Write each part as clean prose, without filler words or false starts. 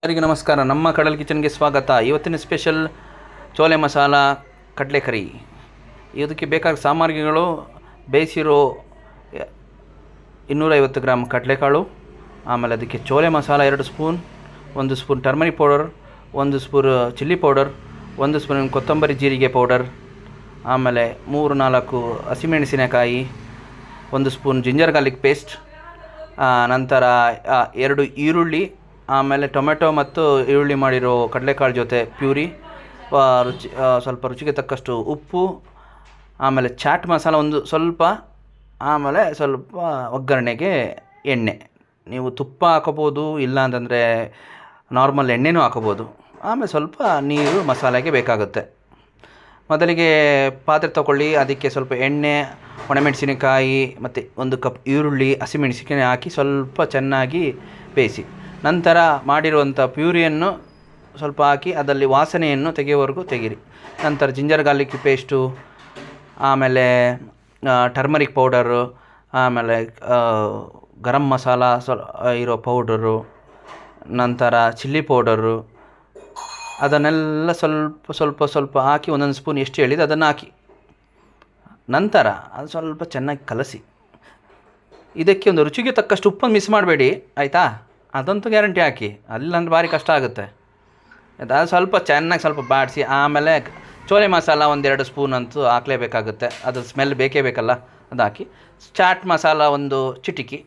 ಎಲ್ಲರಿಗೂ ನಮಸ್ಕಾರ. ನಮ್ಮ ಕಡಲ್ ಕಿಚನ್ಗೆ ಸ್ವಾಗತ. ಇವತ್ತಿನ ಸ್ಪೆಷಲ್ ಚೋಲೆ ಮಸಾಲ ಕಡಲೆಕರಿ. ಇದಕ್ಕೆ ಬೇಕಾದ ಸಾಮಗ್ರಿಗಳು: ಬೇಯಿಸಿರೋ 250 ಗ್ರಾಮ್ ಕಡಲೆಕಾಳು, ಆಮೇಲೆ ಅದಕ್ಕೆ chole masala 2 spoon, 1 spoon turmeric powder, 1 spoon chilli powder, 1 spoon ಕೊತ್ತಂಬರಿ ಜೀರಿಗೆ ಪೌಡರ್, ಆಮೇಲೆ 3-4 ಹಸಿಮೆಣಸಿನಕಾಯಿ, 1 ಸ್ಪೂನ್ ಜಿಂಜರ್ ಗಾರ್ಲಿಕ್ ಪೇಸ್ಟ್, ನಂತರ 2 ಈರುಳ್ಳಿ, ಆಮೇಲೆ ಟೊಮೆಟೊ ಮತ್ತು ಈರುಳ್ಳಿ ಮಾಡಿರೋ ಕಡಲೆಕಾಳು ಜೊತೆ ಪ್ಯೂರಿ, ಸ್ವಲ್ಪ ರುಚಿಗೆ ತಕ್ಕಷ್ಟು ಉಪ್ಪು, ಆಮೇಲೆ ಚಾಟ್ ಮಸಾಲ ಒಂದು ಸ್ವಲ್ಪ, ಆಮೇಲೆ ಸ್ವಲ್ಪ ಒಗ್ಗರಣೆಗೆ ಎಣ್ಣೆ. ನೀವು ತುಪ್ಪ ಹಾಕೋಬೋದು, ಇಲ್ಲ ಅಂತಂದರೆ ನಾರ್ಮಲ್ ಎಣ್ಣೆನೂ ಹಾಕೋಬೋದು. ಆಮೇಲೆ ಸ್ವಲ್ಪ ನೀರು ಮಸಾಲೆಗೆ ಬೇಕಾಗುತ್ತೆ. ಮೊದಲಿಗೆ ಪಾತ್ರೆ ತಗೊಳ್ಳಿ, ಅದಕ್ಕೆ ಸ್ವಲ್ಪ ಎಣ್ಣೆ, ಒಣಮೆಣಸಿನಕಾಯಿ ಮತ್ತು 1 ಕಪ್ ಈರುಳ್ಳಿ, ಹಸಿಮೆಣಸಿನಕಾಯಿ ಹಾಕಿ ಸ್ವಲ್ಪ ಚೆನ್ನಾಗಿ ಬೇಯಿಸಿ. ನಂತರ ಮಾಡಿರುವಂಥ ಪ್ಯೂರಿಯನ್ನು ಸ್ವಲ್ಪ ಹಾಕಿ ಅದರಲ್ಲಿ ವಾಸನೆಯನ್ನು ತೆಗೆಯುವವರೆಗೂ ತೆಗೀರಿ. ನಂತರ ಜಿಂಜರ್ ಗಾರ್ಲಿಕ್ ಪೇಸ್ಟು, ಆಮೇಲೆ ಟರ್ಮರಿಕ್ ಪೌಡರು, ಆಮೇಲೆ ಗರಂ ಮಸಾಲ ಇರೋ ಪೌಡರು, ನಂತರ ಚಿಲ್ಲಿ ಪೌಡರು, ಅದನ್ನೆಲ್ಲ ಸ್ವಲ್ಪ ಹಾಕಿ 1 ಸ್ಪೂನ್ ಎಷ್ಟು ಹೇಳಿದೆ ಅದನ್ನು ಹಾಕಿ. ನಂತರ ಅದು ಸ್ವಲ್ಪ ಚೆನ್ನಾಗಿ ಕಲಸಿ. ಇದಕ್ಕೆ ಒಂದು ರುಚಿಗೆ ತಕ್ಕಷ್ಟು ಉಪ್ಪನ್ನು ಮಿಸ್ ಮಾಡಬೇಡಿ, ಆಯಿತಾ? ಅದಂತೂ ಗ್ಯಾರಂಟಿ ಹಾಕಿ, ಅಲ್ಲಂದ್ರೆ ಭಾರಿ ಕಷ್ಟ ಆಗುತ್ತೆ. ಅದು ಸ್ವಲ್ಪ ಚೆನ್ನಾಗಿ ಬಾಡಿಸಿ, ಆಮೇಲೆ ಚೋಲೆ ಮಸಾಲ 1-2 ಸ್ಪೂನ್ ಅಂತೂ ಹಾಕಲೇಬೇಕಾಗುತ್ತೆ. ಅದ್ರ ಸ್ಮೆಲ್ ಬೇಕೇ ಬೇಕಲ್ಲ, ಅದು ಹಾಕಿ. ಚಾಟ್ ಮಸಾಲ 1 ಚಿಟಿಕೆ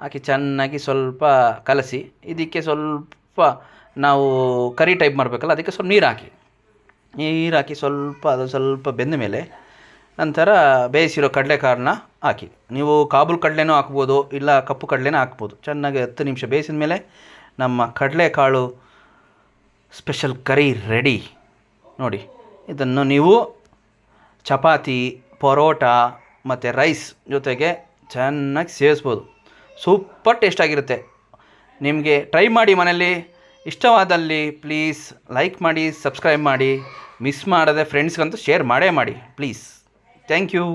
ಹಾಕಿ ಚೆನ್ನಾಗಿ ಸ್ವಲ್ಪ ಕಲಸಿ. ಇದಕ್ಕೆ ಸ್ವಲ್ಪ ನಾವು ಕರಿ ಟೈಪ್ ಮಾಡಬೇಕಲ್ಲ, ಅದಕ್ಕೆ ಸ್ವಲ್ಪ ನೀರು ಹಾಕಿ ಅದು ಸ್ವಲ್ಪ ಬೆಂದ ಮೇಲೆ ನಂತರ ಬೇಯಿಸಿರೋ ಕಡಲೆಕಾಳನ್ನ ಹಾಕಿ. ನೀವು ಕಾಬೂಲ್ ಕಡಲೆನೂ ಹಾಕ್ಬೋದು, ಇಲ್ಲ ಕಪ್ಪು ಕಡಲೆನೂ ಹಾಕ್ಬೋದು. ಚೆನ್ನಾಗಿ 10 ನಿಮಿಷ ಬೇಯಿಸಿದ ಮೇಲೆ ನಮ್ಮ ಕಡಲೆಕಾಳು ಸ್ಪೆಷಲ್ ಕರಿ ರೆಡಿ. ನೋಡಿ, ಇದನ್ನು ನೀವು ಚಪಾತಿ, ಪರೋಟ ಮತ್ತು ರೈಸ್ ಜೊತೆಗೆ ಚೆನ್ನಾಗಿ ಸೇವಿಸ್ಬೋದು. ಸೂಪರ್ ಟೇಸ್ಟಾಗಿರುತ್ತೆ. ನಿಮಗೆ ಟ್ರೈ ಮಾಡಿ ಮನೆಯಲ್ಲಿ. ಇಷ್ಟವಾದಲ್ಲಿ ಪ್ಲೀಸ್ ಲೈಕ್ ಮಾಡಿ, ಸಬ್ಸ್ಕ್ರೈಬ್ ಮಾಡಿ. ಮಿಸ್ ಮಾಡದೆ ಫ್ರೆಂಡ್ಸ್ಗಂತೂ ಶೇರ್ ಮಾಡೇ ಮಾಡಿ ಪ್ಲೀಸ್. Thank you.